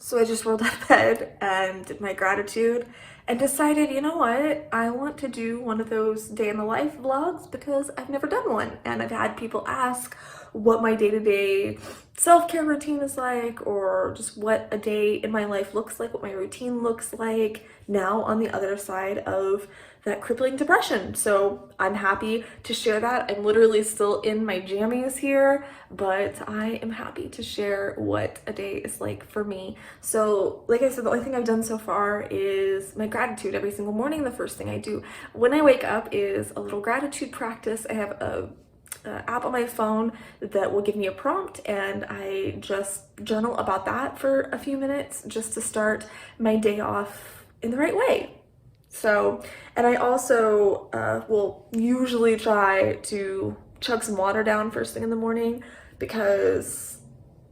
So I just rolled out of bed and did my gratitude and decided, you know what, I want to do one of those day in the life vlogs because I've never done one. And I've had people ask what my day-to-day self-care routine is like, or just what a day in my life looks like, what my routine looks like now on the other side of that crippling depression. So I'm happy to share that. I'm literally still in my jammies here, but I am happy to share what a day is like for me. So like I said, the only thing I've done so far is my gratitude every single morning. The first thing I do when I wake up is a little gratitude practice. I have a app on my phone that will give me a prompt, and I just journal about that for a few minutes just to start my day off in the right way. So, and I also will usually try to chug some water down first thing in the morning because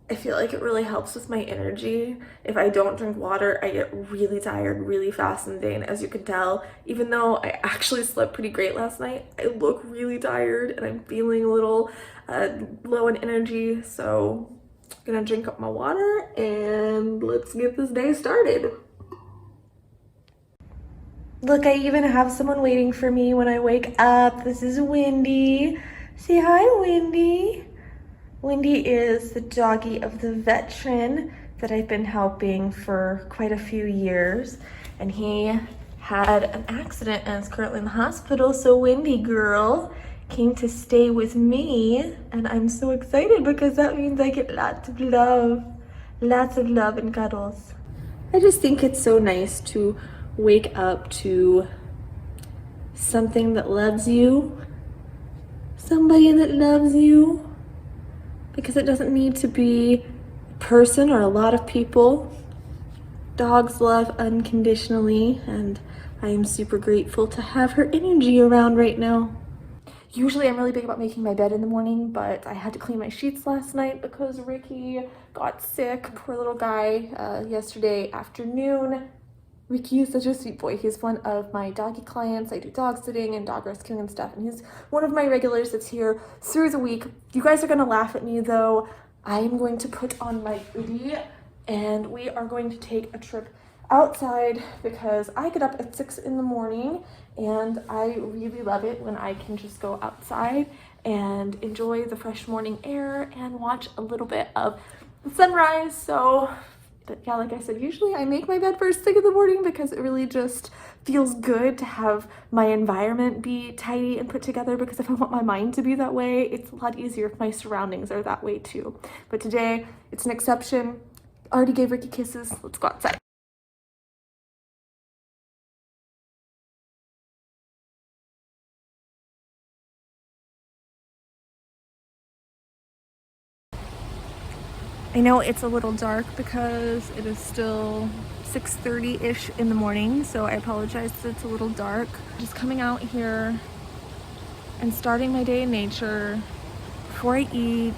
I feel like it really helps with my energy. If I don't drink water, I get really tired really fast in the day, and as you can tell, even though I actually slept pretty great last night, I look really tired and I'm feeling a little low in energy. So I'm gonna drink up my water and let's get this day started. Look, I even have someone waiting for me when I wake up. This is Wendy. Say hi, Wendy. Wendy is the doggie of the veteran that I've been helping for quite a few years, and he had an accident and is currently in the hospital. So Wendy girl came to stay with me, and I'm so excited because that means I get lots of love and cuddles. I just think it's so nice to wake up to something that loves you, somebody that loves you, because it doesn't need to be a person or a lot of people. Dogs love unconditionally, and I am super grateful to have her energy around right now. Usually I'm really big about making my bed in the morning, but I had to clean my sheets last night because Ricky got sick, poor little guy, yesterday afternoon. Ricky is such a sweet boy. He's one of my doggy clients. I do dog sitting and dog rescuing and stuff, and he's one of my regulars that's here through the week. You guys are gonna laugh at me though. I am going to put on my hoodie and we are going to take a trip outside because I get up at 6 in the morning and I really love it when I can just go outside and enjoy the fresh morning air and watch a little bit of the sunrise. So but yeah, like I said, usually I make my bed first thing in the morning because it really just feels good to have my environment be tidy and put together, because if I want my mind to be that way, it's a lot easier if my surroundings are that way too. But today, it's an exception. Already gave Ricky kisses. Let's go outside. I know it's a little dark because it is still 6:30-ish in the morning, so I apologize that it's a little dark. Just coming out here and starting my day in nature before I eat,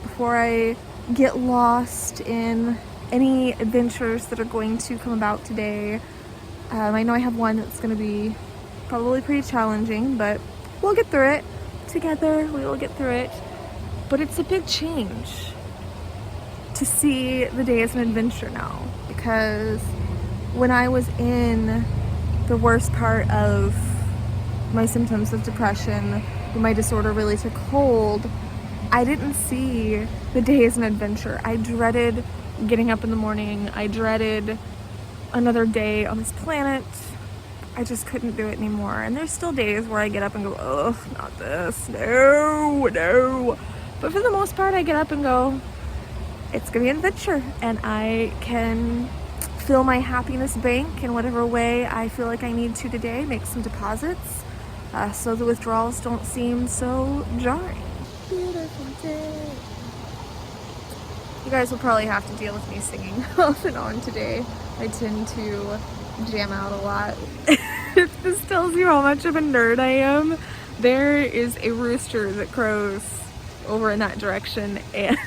before I get lost in any adventures that are going to come about today. I know I have one that's going to be probably pretty challenging, but we'll get through it. Together, we will get through it. But it's a big change to see the day as an adventure now, because when I was in the worst part of my symptoms of depression, when my disorder really took hold, I didn't see the day as an adventure. I dreaded getting up in the morning. I dreaded another day on this planet. I just couldn't do it anymore. And there's still days where I get up and go, oh, not this, no. But for the most part, I get up and go, it's gonna be an adventure, and I can fill my happiness bank in whatever way I feel like I need to today, make some deposits, so the withdrawals don't seem so jarring. Beautiful day. You guys will probably have to deal with me singing off and on today. I tend to jam out a lot. If this tells you how much of a nerd I am, there is a rooster that crows over in that direction, and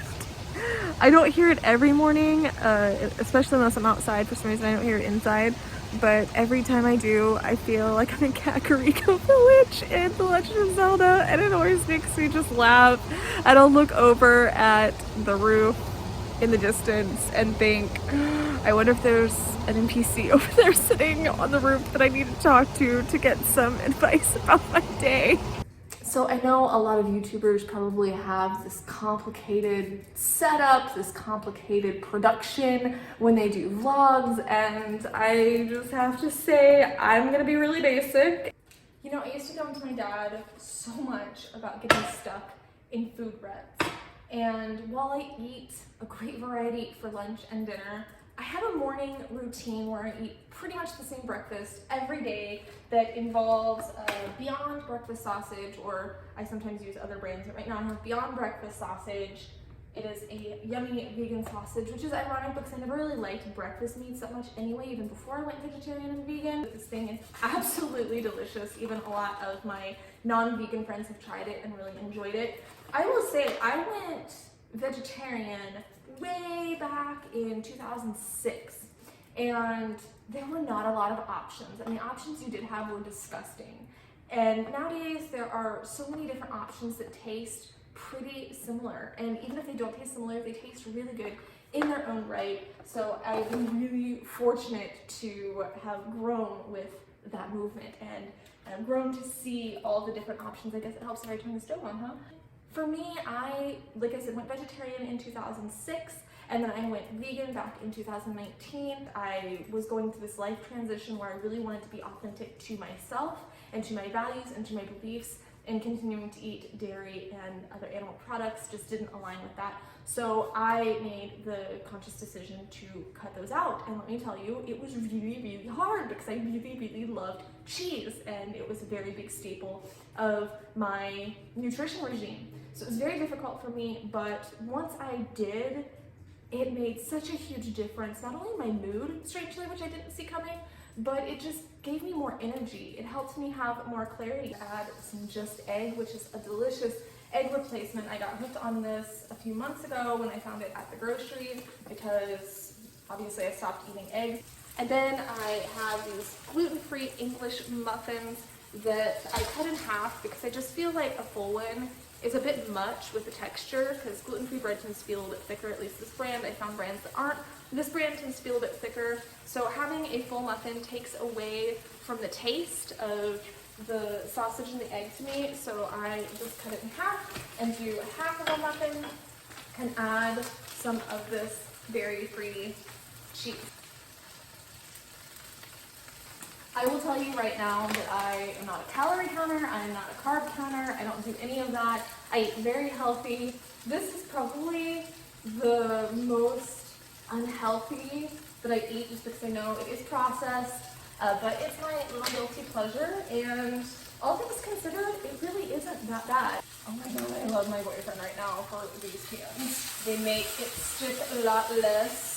I don't hear it every morning, especially unless I'm outside. For some reason I don't hear it inside, but every time I do, I feel like I'm in Kakariko Village in The Legend of Zelda, and it always makes me just laugh. And I'll look over at the roof in the distance and think, I wonder if there's an NPC over there sitting on the roof that I need to talk to get some advice about my day. So I know a lot of YouTubers probably have this complicated setup, this complicated production when they do vlogs, and I just have to say I'm gonna be really basic. You know, I used to go to my dad so much about getting stuck in food ruts. And while I eat a great variety for lunch and dinner, I have a morning routine where I eat pretty much the same breakfast every day that involves Beyond Breakfast sausage, or I sometimes use other brands, but right now I have Beyond Breakfast sausage. It is a yummy vegan sausage, which is ironic because I never really liked breakfast meats that much anyway, even before I went vegetarian and vegan. But this thing is absolutely delicious. Even a lot of my non-vegan friends have tried it and really enjoyed it. I will say I went vegetarian way back in 2006, and there were not a lot of options, and the options you did have were disgusting. And nowadays there are so many different options that taste pretty similar, and even if they don't taste similar, they taste really good in their own right. So I've been really fortunate to have grown with that movement, and I've grown to see all the different options. I guess it helps if I turn the stove on, huh? For me, like I said, went vegetarian in 2006, and then I went vegan back in 2019. I was going through this life transition where I really wanted to be authentic to myself and to my values and to my beliefs, and continuing to eat dairy and other animal products just didn't align with that. So I made the conscious decision to cut those out. And let me tell you, it was really, really hard because I really, really loved cheese, and it was a very big staple of my nutrition regime. So it was very difficult for me, but once I did, it made such a huge difference, not only in my mood, strangely, which I didn't see coming, but it just gave me more energy. It helped me have more clarity. Add some Just Egg, which is a delicious egg replacement. I got hooked on this a few months ago when I found it at the grocery, because obviously I stopped eating eggs. And then I have these gluten-free English muffins that I cut in half because I just feel like a full one is a bit much with the texture, because gluten-free bread tends to feel a little bit thicker, at least this brand. I found brands that aren't. This brand tends to feel a bit thicker. So having a full muffin takes away from the taste of the sausage and the egg to me. So I just cut it in half and do half of a muffin and add some of this dairy-free cheese. I will tell you right now that I am not a calorie counter, I am not a carb counter, I don't do any of that. I eat very healthy. This is probably the most unhealthy that I eat, just because I know it is processed, but it's my little guilty pleasure, and all things considered, it really isn't that bad. Oh my god, I love my boyfriend right now for these pans. They make it stick a lot less.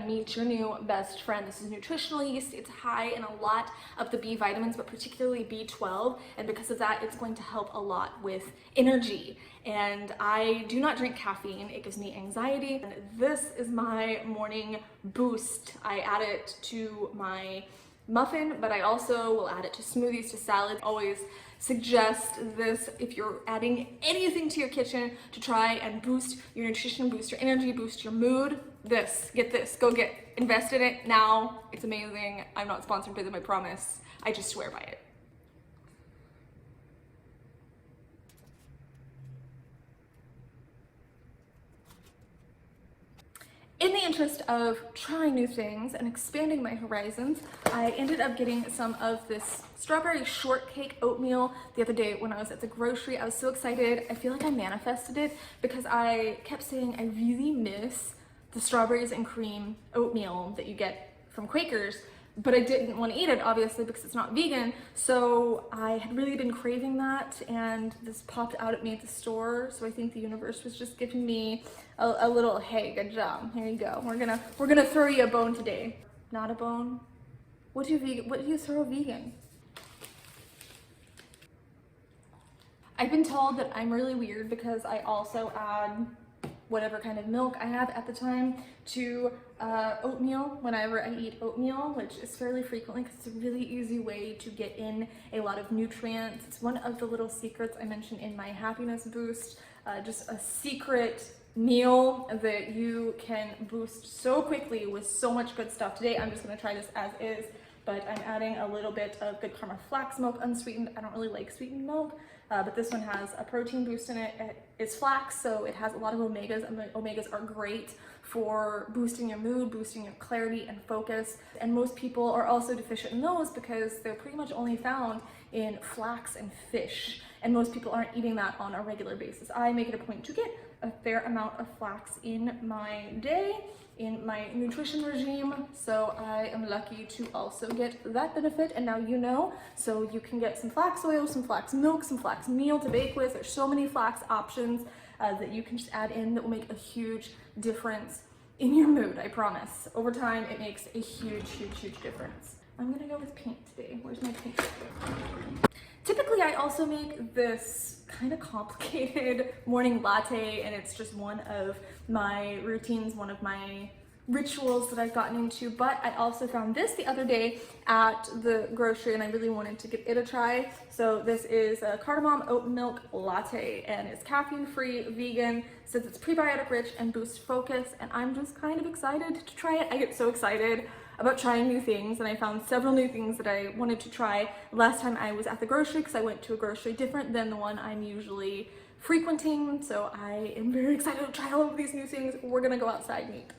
Meet your new best friend. This is nutritional yeast. It's high in a lot of the B vitamins, but particularly B12, and because of that, it's going to help a lot with energy. And I do not drink caffeine. It gives me anxiety. And this is my morning boost. I add it to my muffin, but I also will add it to smoothies, to salads. Always suggest this if you're adding anything to your kitchen to try and boost your nutrition, boost your energy, boost your mood. Get this, go invest in it now. It's amazing. I'm not sponsored by them, I promise. I just swear by it. In the interest of trying new things and expanding my horizons, I ended up getting some of this strawberry shortcake oatmeal the other day when I was at the grocery. I was so excited. I feel like I manifested it because I kept saying I really miss the strawberries and cream oatmeal that you get from Quakers, but I didn't want to eat it, obviously, because it's not vegan. So I had really been craving that, and this popped out at me at the store. So I think the universe was just giving me a little, hey, good job. Here you go. We're gonna throw you a bone today. Not a bone. What do you throw a vegan? I've been told that I'm really weird because I also add whatever kind of milk I have at the time to oatmeal whenever I eat oatmeal, which is fairly frequently because it's a really easy way to get in a lot of nutrients. It's one of the little secrets I mentioned in my happiness boost, just a secret meal that you can boost so quickly with so much good stuff. Today I'm just gonna try this as is, but I'm adding a little bit of Good Karma flax milk, unsweetened. I don't really like sweetened milk, but this one has a protein boost in it. It's flax, so it has a lot of omegas, and the omegas are great for boosting your mood, boosting your clarity and focus. And most people are also deficient in those because they're pretty much only found in flax and fish. And most people aren't eating that on a regular basis. I make it a point to get a fair amount of flax in my day, in my nutrition regime, so I am lucky to also get that benefit. And now you know, so you can get some flax oil, some flax milk, some flax meal to bake with. There's so many flax options that you can just add in that will make a huge difference in your mood, I promise. Over time, it makes a huge, huge, huge difference. I'm gonna go with pink today. Where's my pink? Typically, I also make this kind of complicated morning latte, and it's just one of my routines, one of my rituals that I've gotten into. But I also found this the other day at the grocery, and I really wanted to give it a try. So this is a cardamom oat milk latte, and it's caffeine-free, vegan, says it's prebiotic rich and boosts focus, and I'm just kind of excited to try it. I get so excited about trying new things, and I found several new things that I wanted to try last time I was at the grocery, because I went to a grocery different than the one I'm usually frequenting. So I am very excited to try all of these new things. We're gonna go outside and eat.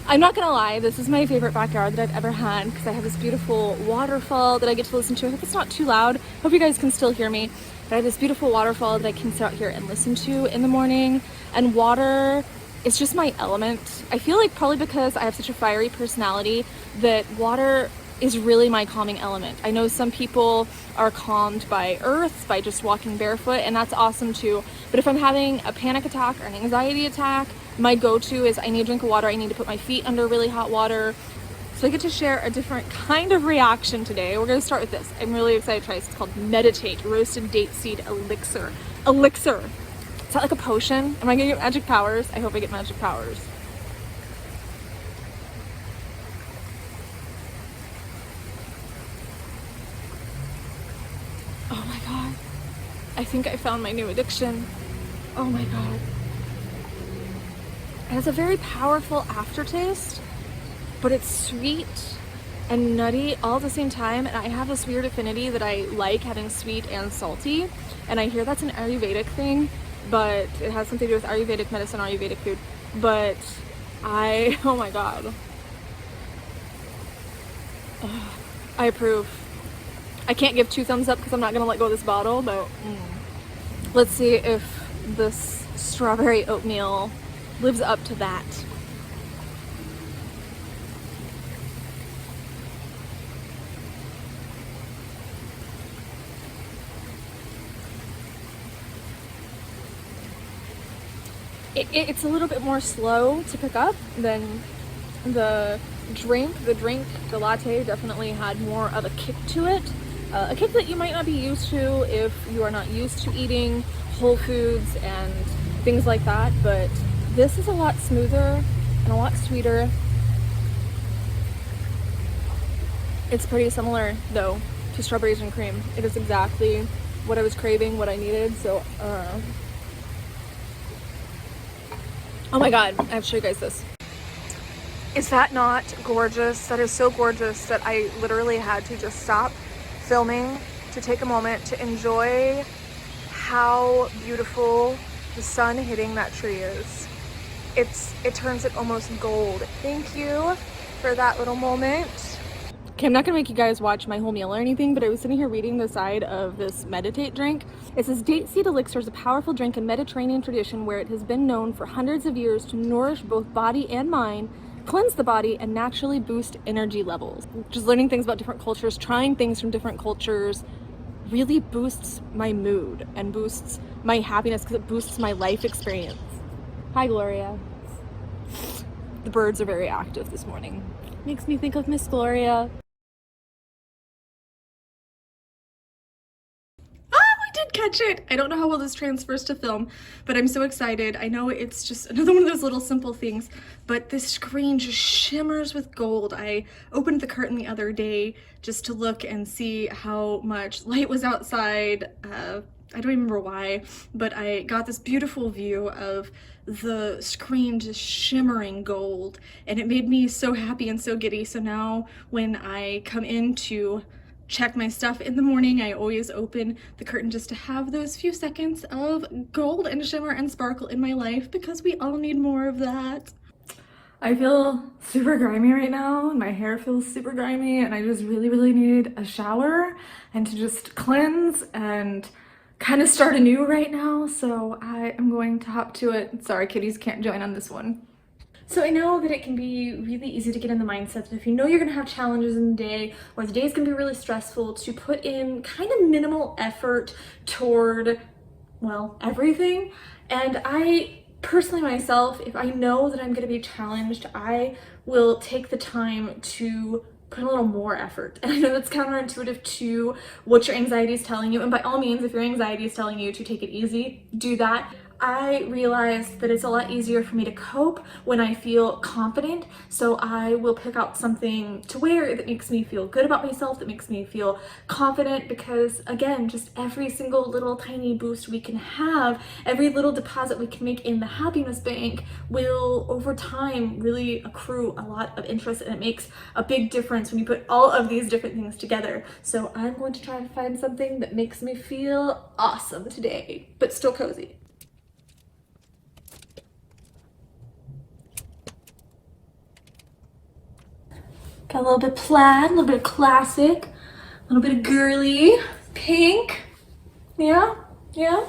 I'm not gonna lie, this is my favorite backyard that I've ever had because I have this beautiful waterfall that I get to listen to. I hope it's not too loud. Hope you guys can still hear me. But I have this beautiful waterfall that I can sit out here and listen to in the morning. And water is just my element. I feel like probably because I have such a fiery personality that water is really my calming element. I know some people are calmed by earth, by just walking barefoot, and that's awesome too. But if I'm having a panic attack or an anxiety attack, my go-to is I need a drink of water. I need to put my feet under really hot water. So I get to share a different kind of reaction today. We're gonna start with this. I'm really excited to try this. It's called Meditate Roasted Date Seed Elixir. Elixir. Is that like a potion? Am I gonna get magic powers? I hope I get magic powers. Oh my god. I think I found my new addiction. Oh my god. It has a very powerful aftertaste, but it's sweet and nutty all at the same time. And I have this weird affinity that I like having sweet and salty. And I hear that's an Ayurvedic thing, but it has something to do with Ayurvedic medicine, Ayurvedic food. But oh my god. I approve. I can't give 2 thumbs up because I'm not gonna let go of this bottle, but let's see if this strawberry oatmeal lives up to that. It's a little bit more slow to pick up than the drink. The latte definitely had more of a kick to it. A kick that you might not be used to if you are not used to eating whole foods and things like that, but this is a lot smoother and a lot sweeter. It's pretty similar though to strawberries and cream. It is exactly what I was craving, what I needed, so oh my god, I have to show you guys this. Is that not gorgeous? That is so gorgeous that I literally had to just stop filming to take a moment to enjoy how beautiful the sun hitting that tree is. It turns it almost gold. Thank you for that little moment. Okay, I'm not gonna make you guys watch my whole meal or anything, but I was sitting here reading the side of this Meditate drink. It says, Date Seed Elixir is a powerful drink in Mediterranean tradition where it has been known for hundreds of years to nourish both body and mind, cleanse the body, and naturally boost energy levels. Just learning things about different cultures, trying things from different cultures really boosts my mood and boosts my happiness because it boosts my life experience. Hi, Gloria. The birds are very active this morning. Makes me think of Miss Gloria. Did catch it. I don't know how well this transfers to film, but I'm so excited. I know it's just another one of those little simple things, but this screen just shimmers with gold. I opened the curtain the other day just to look and see how much light was outside. I don't even remember why, but I got this beautiful view of the screen just shimmering gold, and it made me so happy and so giddy. So now when I come in to check my stuff in the morning, I always open the curtain just to have those few seconds of gold and shimmer and sparkle in my life, because we all need more of that. I feel super grimy right now. My hair feels super grimy, and I just really need a shower and to just cleanse and kind of start anew right now. So I am going to hop to it. Sorry, kitties can't join on this one. So I know that it can be really easy to get in the mindset that if you know you're gonna have challenges in the day, or the day's gonna be really stressful, to put in kind of minimal effort toward, well, everything. And I personally myself, if I know that I'm gonna be challenged, I will take the time to put a little more effort. And I know that's counterintuitive to what your anxiety is telling you. And by all means, if your anxiety is telling you to take it easy, do that. I realized that it's a lot easier for me to cope when I feel confident. So I will pick out something to wear that makes me feel good about myself, that makes me feel confident, because again, just every single little tiny boost we can have, every little deposit we can make in the happiness bank will over time really accrue a lot of interest, and it makes a big difference when you put all of these different things together. So I'm going to try to find something that makes me feel awesome today, but still cozy. Got a little bit of plaid, a little bit of classic, a little bit of girly, pink. Yeah, yeah.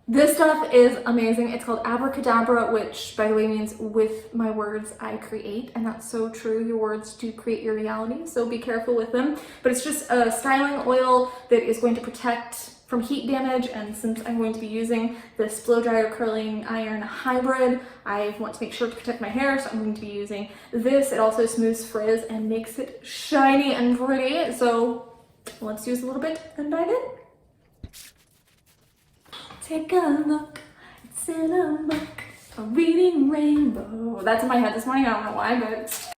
This stuff is amazing. It's called Abracadabra, which by the way means with my words I create, and that's so true. Your words do create your reality, so be careful with them. But it's just a styling oil that is going to protect from heat damage, and since I'm going to be using this blow dryer curling iron hybrid, I want to make sure to protect my hair, so I'm going to be using this. It also smooths frizz and makes it shiny and pretty, so let's use a little bit and dive in. Take a look, it's in a book, a reading rainbow. That's in my head this morning, I don't know why, but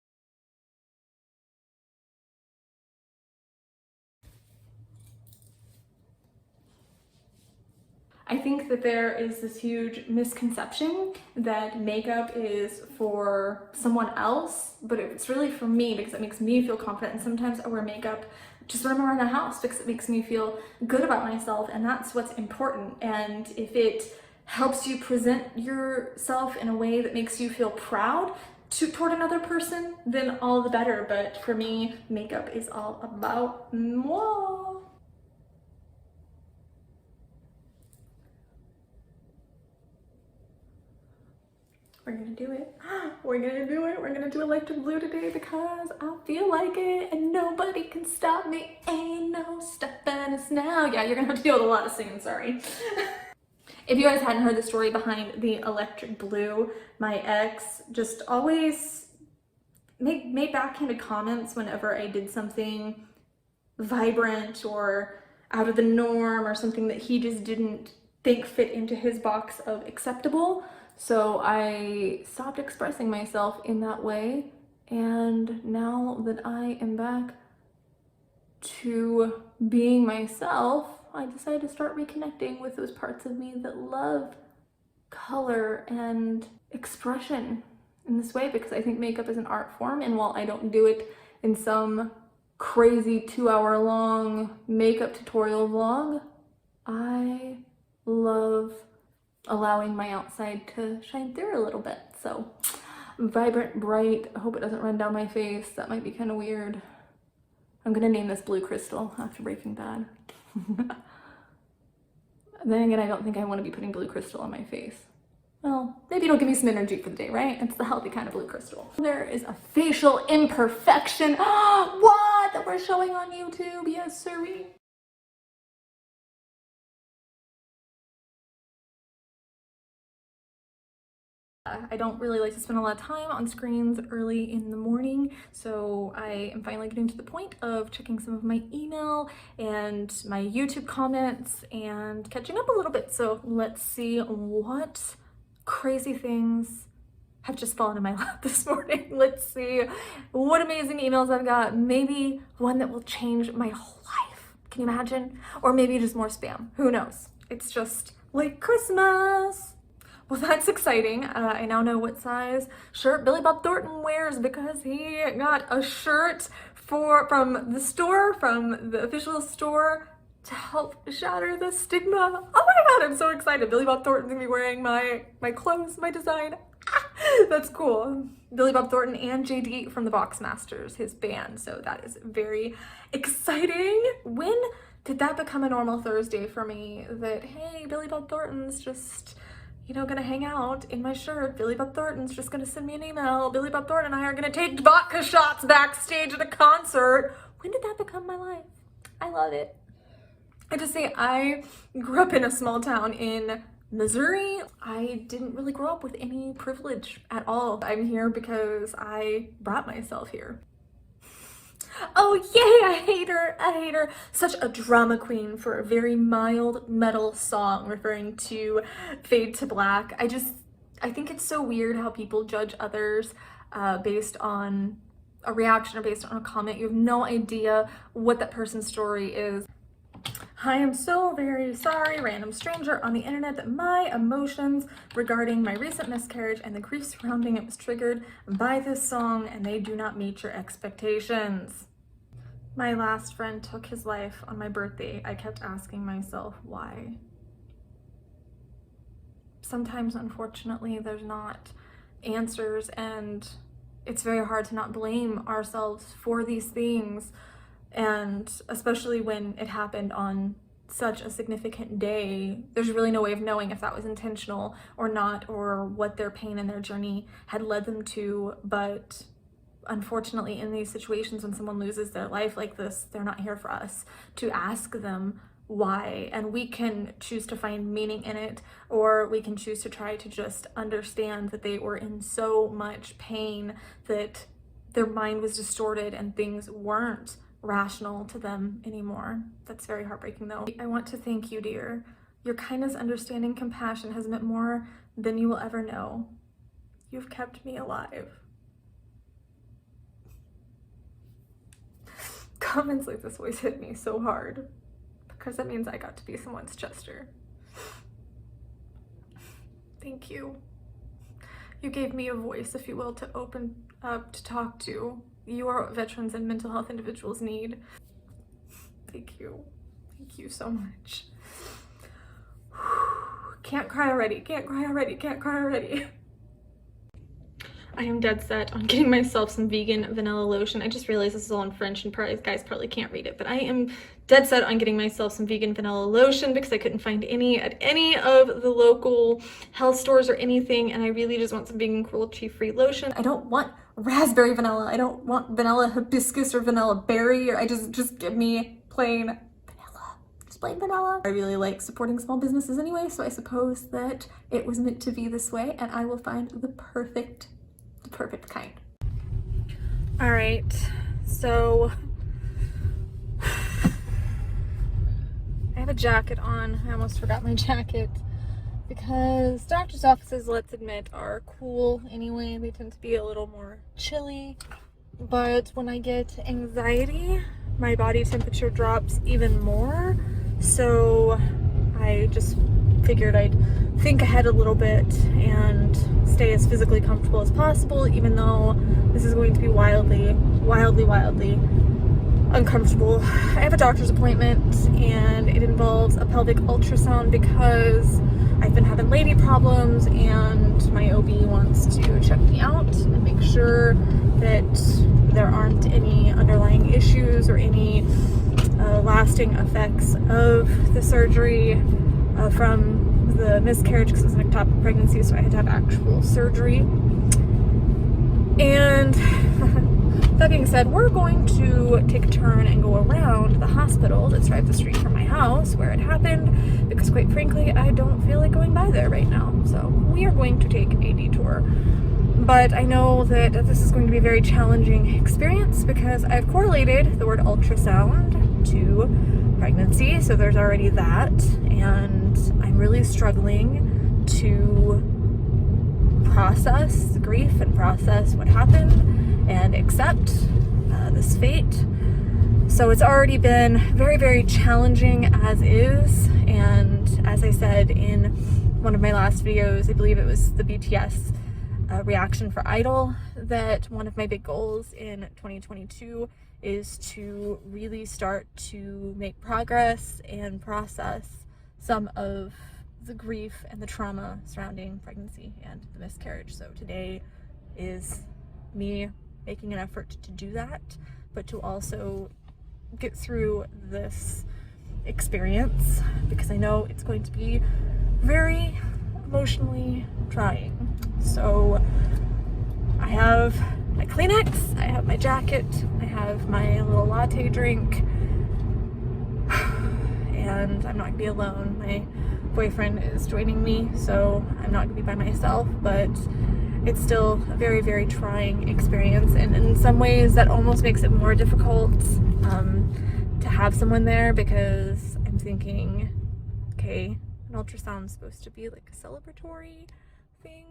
I think that there is this huge misconception that makeup is for someone else, but it's really for me because it makes me feel confident. And sometimes I wear makeup just when I'm around the house because it makes me feel good about myself, and that's what's important. And if it helps you present yourself in a way that makes you feel proud toward another person, then all the better. But for me, makeup is all about moi. We're gonna do it. We're gonna do it. We're gonna do electric blue today because I feel like it and nobody can stop me. Ain't no stopping us now. Yeah, you're gonna have to deal with a lot of singing, sorry. If you guys hadn't heard the story behind the electric blue, my ex just always made backhanded comments whenever I did something vibrant or out of the norm or something that he just didn't think fit into his box of acceptable. So I stopped expressing myself in that way, and now that I am back to being myself, I decided to start reconnecting with those parts of me that love color and expression in this way, because I think makeup is an art form, and while I don't do it in some crazy 2-hour long makeup tutorial vlog, I love allowing my outside to shine through a little bit. So vibrant, bright. I hope it doesn't run down my face. That might be kind of weird. I'm gonna name this Blue Crystal after Breaking Bad. Then again, I don't think I want to be putting blue crystal on my face. Well, maybe it'll give me some energy for the day, right? It's the healthy kind of blue crystal. There is a facial imperfection. What? That we're showing on YouTube? Yes, sirree. I don't really like to spend a lot of time on screens early in the morning, so I am finally getting to the point of checking some of my email and my YouTube comments and catching up a little bit. So let's see what crazy things have just fallen in my lap this morning. Let's see what amazing emails I've got. Maybe one that will change my whole life. Can you imagine? Or maybe just more spam. Who knows? It's just like Christmas. Well, that's exciting. I now know what size shirt Billy Bob Thornton wears because he got a shirt from the official store, to help shatter the stigma. Oh my God, I'm so excited. Billy Bob Thornton's gonna be wearing my clothes, my design. That's cool. Billy Bob Thornton and JD from the Boxmasters, his band. So that is very exciting. When did that become a normal Thursday for me? That, hey, Billy Bob Thornton's just, gonna hang out in my shirt. Billy Bob Thornton's just gonna send me an email. Billy Bob Thornton and I are gonna take vodka shots backstage at a concert. When did that become my life? I love it. I just say I grew up in a small town in Missouri. I didn't really grow up with any privilege at all. I'm here because I brought myself here. Oh yay, I hate her. Such a drama queen for a very mild metal song referring to Fade to Black. I think it's so weird how people judge others based on a reaction or based on a comment. You have no idea what that person's story is. I am so very sorry, random stranger on the internet, that my emotions regarding my recent miscarriage and the grief surrounding it was triggered by this song, and they do not meet your expectations. My last friend took his life on my birthday. I kept asking myself why. Sometimes, unfortunately, there's not answers, and it's very hard to not blame ourselves for these things. And especially when it happened on such a significant day, there's really no way of knowing if that was intentional or not, or what their pain and their journey had led them to. But unfortunately, in these situations, when someone loses their life like this, they're not here for us to ask them why. And we can choose to find meaning in it, or we can choose to try to just understand that they were in so much pain that their mind was distorted and things weren't rational to them anymore. That's very heartbreaking though. I want to thank you, dear. Your kindness, understanding, compassion has meant more than you will ever know. You've kept me alive. Comments like this always hit me so hard because that means I got to be someone's Chester. Thank you. You gave me a voice, if you will, to open up, to talk to. You are what veterans and mental health individuals need. Thank you. Thank you so much. Can't cry already. I am dead set on getting myself some vegan vanilla lotion. I just realized this is all in French and guys probably can't read it, but I am dead set on getting myself some vegan vanilla lotion because I couldn't find any at any of the local health stores or anything, and I really just want some vegan cruelty-free lotion. I don't want raspberry vanilla. I don't want vanilla hibiscus or vanilla berry, or just give me plain vanilla. Just plain vanilla. I really like supporting small businesses anyway, so I suppose that it was meant to be this way, and I will find the perfect kind. All right, so I have a jacket on. I almost forgot my jacket because doctor's offices, let's admit, are cool anyway. They tend to be a little more chilly, but when I get anxiety, my body temperature drops even more. So I just figured I'd think ahead a little bit and stay as physically comfortable as possible, even though this is going to be wildly uncomfortable. I have a doctor's appointment and it involves a pelvic ultrasound because I've been having lady problems, and my OB wants to check me out and make sure that there aren't any underlying issues or any lasting effects of the surgery from the miscarriage, because it was an ectopic pregnancy, so I had to have actual surgery. And that being said, we're going to take a turn and go around the hospital that's right up the street from my house where it happened, because quite frankly, I don't feel like going by there right now. So we are going to take a detour. But I know that this is going to be a very challenging experience because I've correlated the word ultrasound to pregnancy, so there's already that, and I'm really struggling to process the grief and process what happened and accept this fate. So it's already been very, very challenging as is. And as I said in one of my last videos, I believe it was the BTS reaction for Idol, that one of my big goals in 2022 is to really start to make progress and process some of the grief and the trauma surrounding pregnancy and the miscarriage. So today is me making an effort to do that, but to also get through this experience, because I know it's going to be very emotionally trying. So I have my Kleenex, I have my jacket, I have my little latte drink, and I'm not gonna be alone. My boyfriend is joining me, so I'm not gonna be by myself, but it's still a very, very trying experience, and in some ways that almost makes it more difficult to have someone there, because I'm thinking, okay, an ultrasound is supposed to be like a celebratory thing.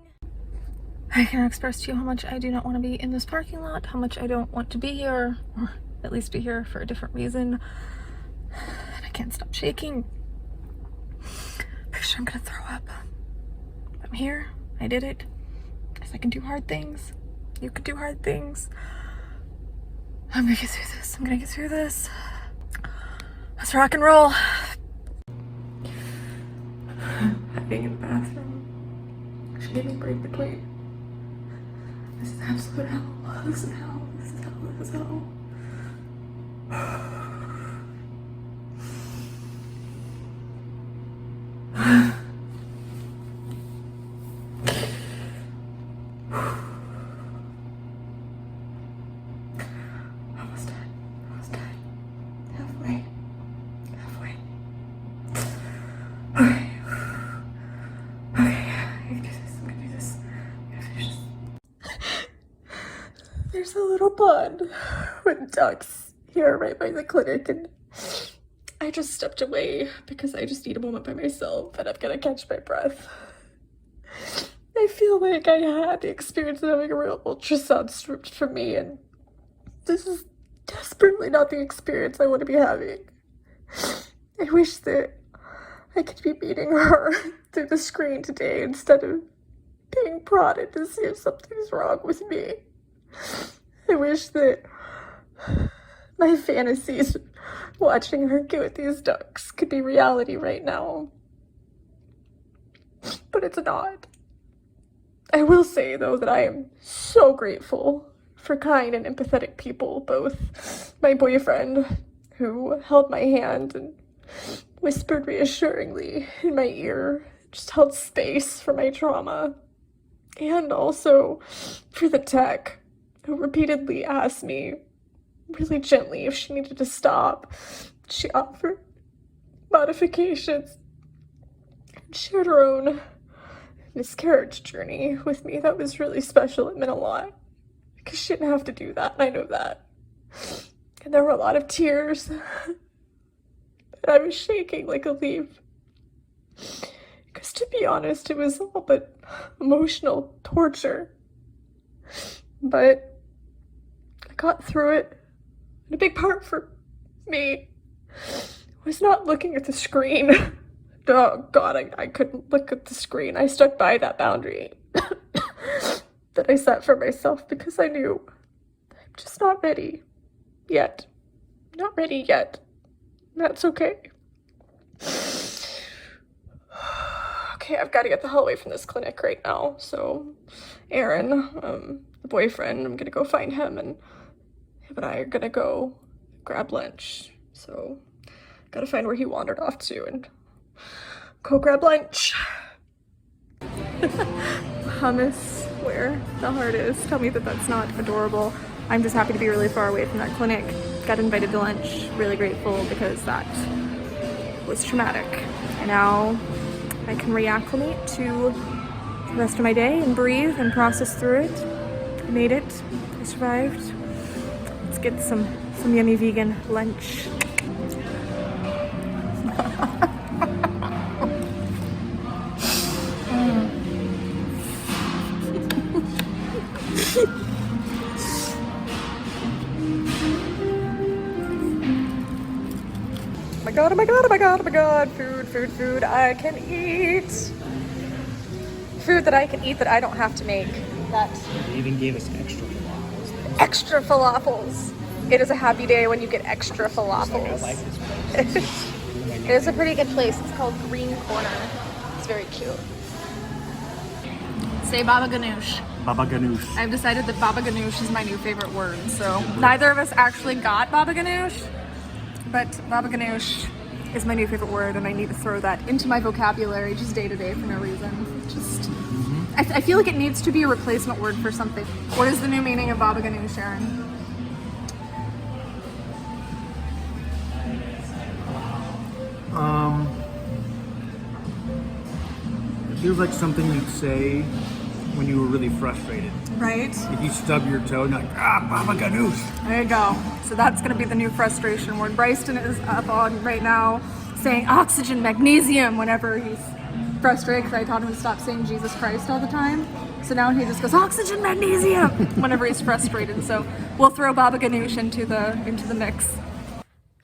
I can express to you how much I do not want to be in this parking lot, how much I don't want to be here, or at least be here for a different reason. And I can't stop shaking. Pretty sure I'm gonna throw up. I'm here, I did it. Guess I can do hard things. You could do hard things. I'm gonna get through this, I'm gonna get through this. Let's rock and roll. Being in the bathroom, she gave me a break between. This is absolute hell. This is hell. This is hell. This is hell. Almost done. Almost done. Halfway. Halfway. Okay. Okay. I can do this. I'm gonna do this. I'm gonna finish this. There's a little pond with ducks here right by the clinic, and I just stepped away because I just need a moment by myself, and I'm gonna catch my breath. I feel like I had the experience of having a real ultrasound stripped from me, and this is desperately not the experience I want to be having. I wish that I could be meeting her through the screen today instead of being prodded to see if something's wrong with me. I wish that my fantasies watching her get with these ducks could be reality right now. But it's not. I will say, though, that I am so grateful for kind and empathetic people, both my boyfriend, who held my hand and whispered reassuringly in my ear, just held space for my trauma, and also for the tech, who repeatedly asked me really gently if she needed to stop. She offered modifications and shared her own miscarriage journey with me. That was really special. It meant a lot because she didn't have to do that, and I know that. And there were a lot of tears, and I was shaking like a leaf, because to be honest, it was all but emotional torture. But I got through it, and a big part for me was not looking at the screen. Oh God, I couldn't look at the screen. I stuck by that boundary that I set for myself because I knew I'm just not ready yet. Not ready yet. That's okay. Okay, I've got to get the hell away from this clinic right now. So Aaron, the boyfriend, I'm gonna go find him, and him and I are gonna go grab lunch. So gotta find where he wandered off to and go grab lunch. Hummus where the heart is. Tell me that that's not adorable. I'm just happy to be really far away from that clinic. Got invited to lunch. Really grateful because that was traumatic. And now I can reacclimate to the rest of my day and breathe and process through it. I made it. I survived. Let's get some yummy vegan lunch. god, oh my god, oh my god, oh my god. Food, food, food I can eat. Food that I can eat that I don't have to make. That They even gave us extra falafels. extra falafels. It is a happy day when you get extra Like, I falafels. like this place. It is a pretty good place. It's called Green Corner. It's very cute. Say Baba Ganoush. Baba Ganoush. I've decided that Baba Ganoush is my new favorite word. So neither of us actually got Baba Ganoush, but Baba Ganoush is my new favorite word, and I need to throw that into my vocabulary just day to day for no reason. Just, I feel like it needs to be a replacement word for something. What is the new meaning of Baba Ganoush, Aaron? It feels like something you'd say when you were really frustrated. Right? If you stub your toe and you're like, Baba Ganoush. There you go. So that's going to be the new frustration word. Bryson is up on right now saying oxygen, magnesium whenever he's frustrated because I taught him to stop saying Jesus Christ all the time. So now he just goes oxygen, magnesium whenever he's frustrated. So we'll throw Baba Ganoush into the mix.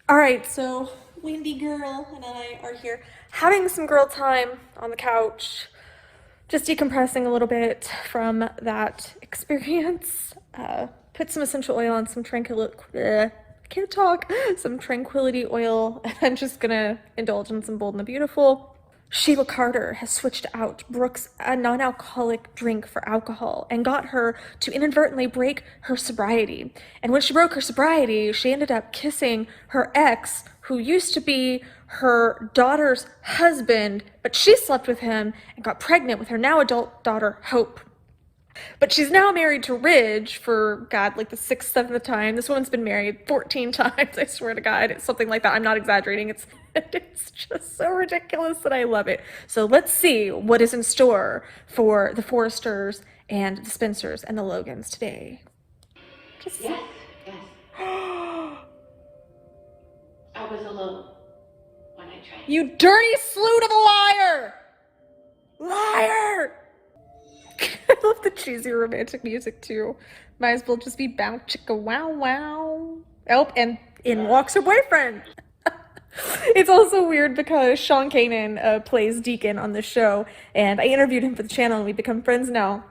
All right, so Windy girl and I are here having some girl time on the couch, just decompressing a little bit from that experience. Put some essential oil on some some tranquility oil, and I'm just gonna indulge in some Bold and the Beautiful. Sheila Carter has switched out Brooke's non-alcoholic drink for alcohol and got her to inadvertently break her sobriety. And when she broke her sobriety, she ended up kissing her ex, who used to be her daughter's husband, but she slept with him and got pregnant with her now adult daughter, Hope. But she's now married to Ridge for, God, like the 6th, 7th time. This woman's been married 14 times, I swear to God. It's something like that. I'm not exaggerating. It's just so ridiculous that I love it. So let's see what is in store for the Forresters and the Spencers and the Logans today. Yes. I was alone when I tried. You dirty sloot of a liar! Liar! I love the cheesy romantic music too. Might as well just be bow chicka wow wow. Oh, and in walks her boyfriend. It's also weird because Sean Kanan plays Deacon on the show, and I interviewed him for the channel and we've become friends now.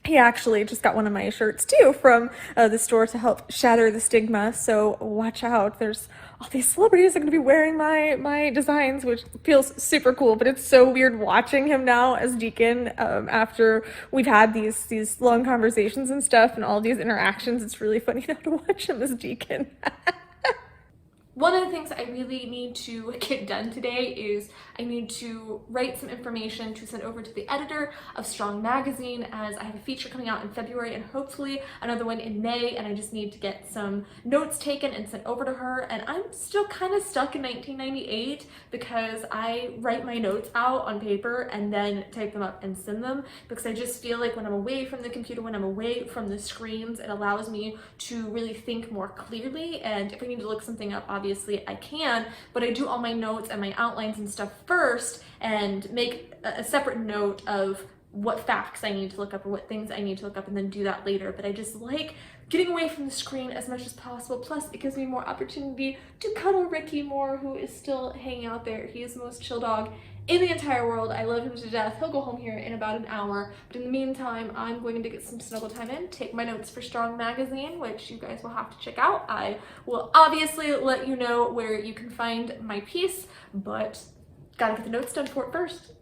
He actually just got one of my shirts too from the store to help shatter the stigma, so watch out. There's all these celebrities that are going to be wearing my designs, which feels super cool, but it's so weird watching him now as Deacon after we've had these long conversations and stuff and all these interactions. It's really funny now to watch him as Deacon. One of the things I really need to get done today is I need to write some information to send over to the editor of Strong Magazine, as I have a feature coming out in February and hopefully another one in May, and I just need to get some notes taken and sent over to her. And I'm still kind of stuck in 1998 because I write my notes out on paper and then type them up and send them, because I just feel like when I'm away from the computer, when I'm away from the screens, it allows me to really think more clearly. And if I need to look something up, obviously I can, but I do all my notes and my outlines and stuff first and make a separate note of what facts I need to look up or what things I need to look up and then do that later. But I just like getting away from the screen as much as possible. Plus it gives me more opportunity to cuddle Ricky more, who is still hanging out there. He is the most chill dog in the entire world. I love him to death. He'll go home here in about an hour, but in the meantime I'm going to get some snuggle time in, take my notes for Strong Magazine, which you guys will have to check out. I will obviously let you know where you can find my piece, but gotta get the notes done for it first.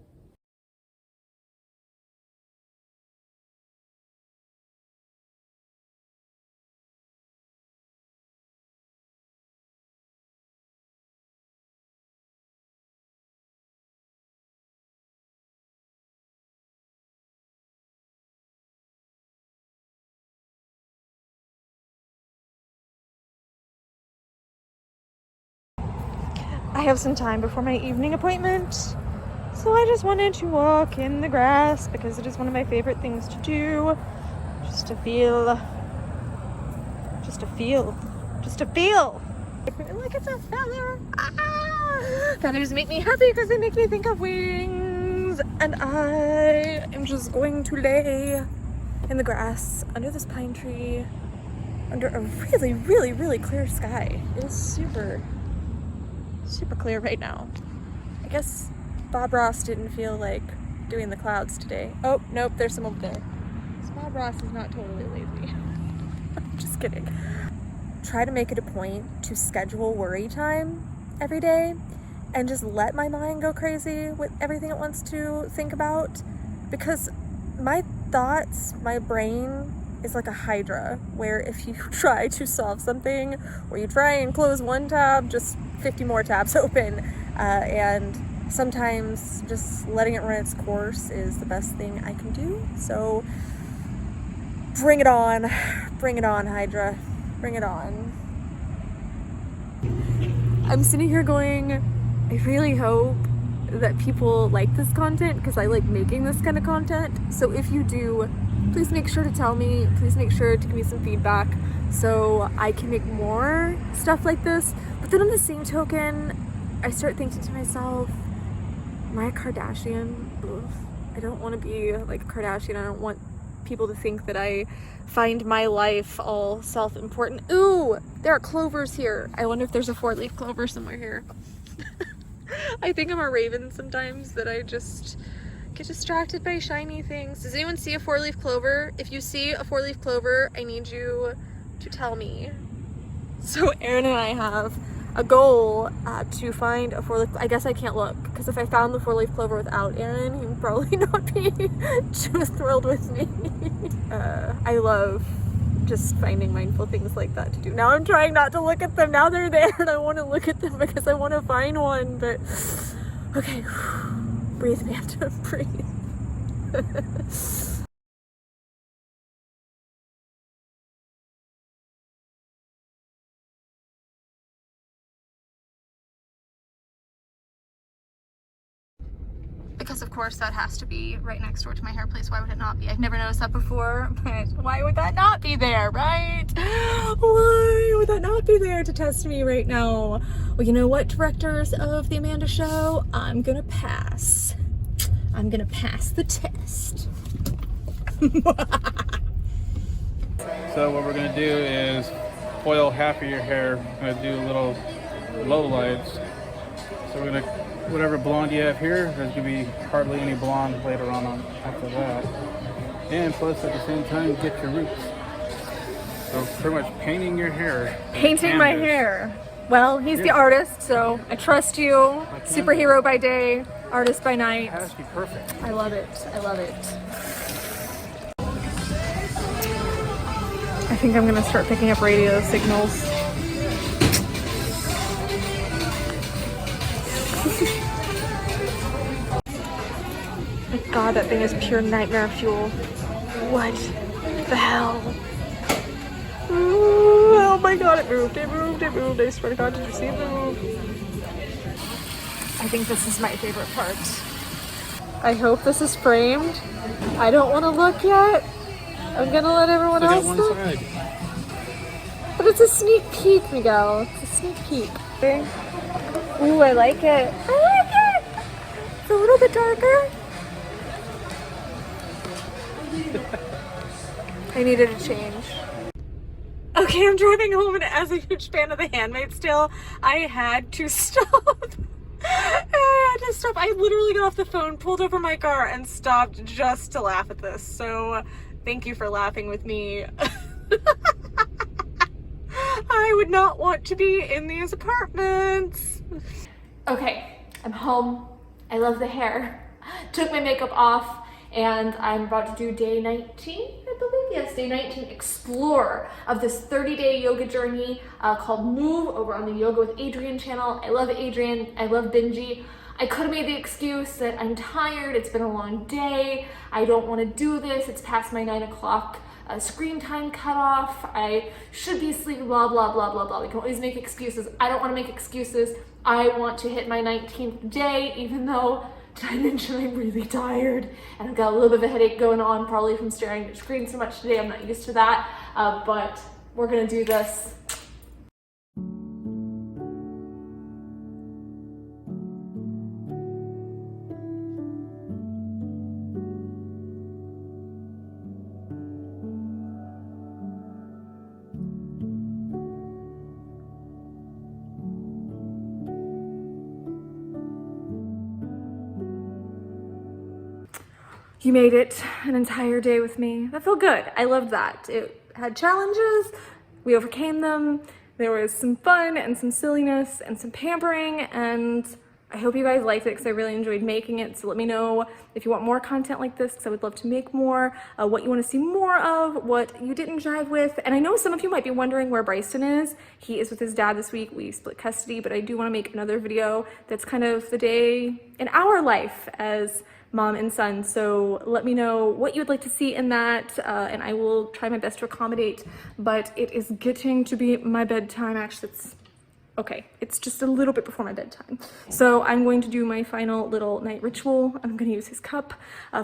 I have some time before my evening appointment, so I just wanted to walk in the grass because it is one of my favorite things to do, just to feel like it's a feather. Feathers make me happy because they make me think of wings, and I am just going to lay in the grass under this pine tree under a really, really, really clear sky. It is super super clear right now. I guess Bob Ross didn't feel like doing the clouds today. Oh, nope, there's some over there. So Bob Ross is not totally lazy. Just kidding. Try to make it a point to schedule worry time every day and just let my mind go crazy with everything it wants to think about, because my thoughts, my brain is like a hydra, where if you try to solve something or you try and close one tab, just 50 more tabs open, and sometimes just letting it run its course is the best thing I can do. So bring it on, hydra, bring it on. I'm sitting here going, I really hope that people like this content, because I like making this kind of content. So if you do, please make sure to tell me, please make sure to give me some feedback so I can make more stuff like this. But then on the same token, I start thinking to myself, am I a Kardashian? Ugh. I don't want to be like a Kardashian. I don't want people to think that I find my life all self-important. Ooh, there are clovers here. I wonder if there's a 4-leaf clover somewhere here. I think I'm a raven sometimes, that I just get distracted by shiny things. Does anyone see a 4-leaf clover? If you see a 4-leaf clover, I need you to tell me. So Aaron and I have a goal to find a 4-leaf. I guess I can't look, because if I found the 4-leaf clover without Aaron, he would probably not be too thrilled with me. I love just finding mindful things like that to do. Now I'm trying not to look at them. Now they're there and I want to look at them because I want to find one, but okay. Breathe, Phantom, breathe. Because of course that has to be right next door to my hair place. Why would it not be? I've never noticed that before, but why would that not be there, right? Why would that not be there to test me right now? Well, you know what, directors of The Amanda Show? I'm gonna pass. I'm gonna pass the test. So what we're gonna do is oil half of your hair. We're gonna do little lowlights. So we're gonna, whatever blonde you have here, there's gonna be hardly any blonde later on after that. And plus at the same time, get your roots. So pretty much painting your hair. Painting my hair. Well, he's the artist, so I trust you. Superhero by day, artist by night. It has to be perfect. I love it. I love it. I think I'm gonna start picking up radio signals. My God, that thing is pure nightmare fuel. What the hell? Ooh, oh my God, it moved, it moved, it moved. I swear to God, did you see it move? I think this is my favorite part. I hope this is framed. I don't want to look yet. I'm gonna let everyone else look. But it's a sneak peek, Miguel. It's a sneak peek. Ooh, I like it. I like it! It's a little bit darker. I needed a change. Okay, I'm driving home, and as a huge fan of The Handmaid's Tale, I had to stop. I literally got off the phone, pulled over my car, and stopped just to laugh at this. So thank you for laughing with me. I would not want to be in these apartments. Okay, I'm home. I love the hair. Took my makeup off, and I'm about to do day 19, I believe. Yes, day 19 explore of this 30-day yoga journey called Move over on the Yoga with Adriene channel. I love Adriene. I love Benji. I could have made the excuse that I'm tired. It's been a long day. I don't want to do this. It's past my 9 o'clock screen time cutoff. I should be asleep, blah, blah, blah, blah, blah. We can always make excuses. I don't want to make excuses. I want to hit my 19th day, even though, did I mention I'm really tired and I've got a little bit of a headache going on, probably from staring at the screen so much today. I'm not used to that, but we're gonna do this. you made it an entire day with me. That felt good. I loved that. It had challenges, we overcame them. There was some fun and some silliness and some pampering, and I hope you guys liked it because I really enjoyed making it. So let me know if you want more content like this, because I would love to make more, what you want to see more of, what you didn't jive with. And I know some of you might be wondering where Bryson is. He is with his dad this week. We split custody, but I do want to make another video that's kind of the day in our life as mom and son. So let me know what you would like to see in that, and I will try my best to accommodate. But it is getting to be my bedtime. Actually, it's just a little bit before my bedtime. So I'm going to do my final little night ritual. I'm going to use his cup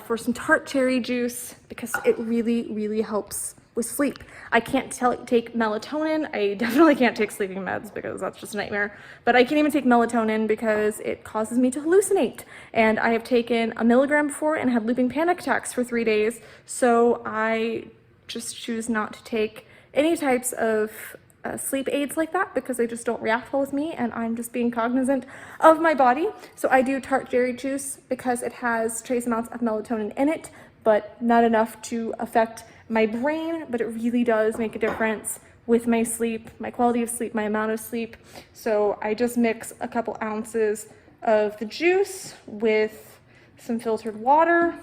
for some tart cherry juice because it really helps with sleep. I can't take melatonin. I definitely can't take sleeping meds because that's just a nightmare. But I can't even take melatonin because it causes me to hallucinate. And I have taken 1 milligram before and had looping panic attacks for 3 days. So I just choose not to take any types of sleep aids like that because they just don't react well with me, and I'm just being cognizant of my body. So I do tart cherry juice because it has trace amounts of melatonin in it, but not enough to affect my brain, but it really does make a difference with my sleep, my quality of sleep, my amount of sleep. So I just mix a couple ounces of the juice with some filtered water.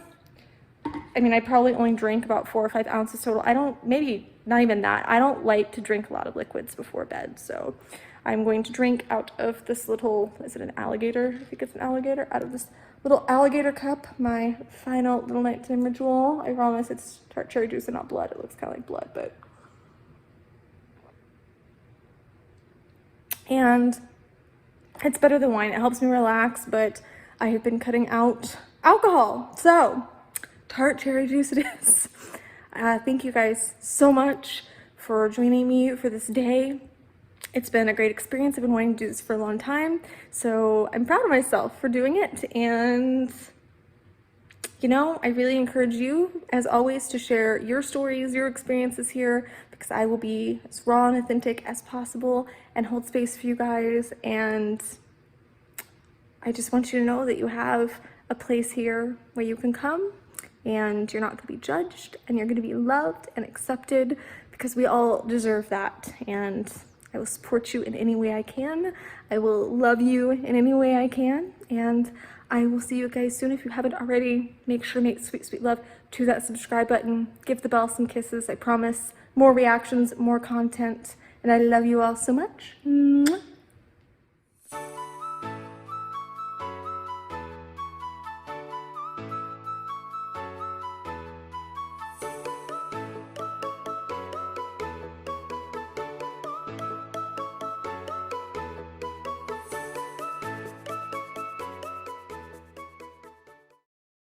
I mean, I probably only drink about 4 or 5 ounces total. Maybe not even that. I don't like to drink a lot of liquids before bed. So I'm going to drink out of this little, is it an alligator? I think it's an alligator. Out of this little alligator cup, my final little nighttime ritual. I promise it's tart cherry juice and not blood. It looks kind of like blood, but. And it's better than wine. It helps me relax, but I have been cutting out alcohol. So tart cherry juice it is. Thank you guys so much for joining me for this day. It's been a great experience. I've been wanting to do this for a long time, so I'm proud of myself for doing it. And you know, I really encourage you, as always, to share your stories, your experiences here, because I will be as raw and authentic as possible and hold space for you guys. And I just want you to know that you have a place here where you can come and you're not going to be judged and you're going to be loved and accepted, because we all deserve that. And I will support you in any way I can. I will love you in any way I can. And I will see you guys soon. If you haven't already, make sure to make sweet love to that subscribe button. Give the bell some kisses. I promise more reactions, more content. And I love you all so much. Mwah.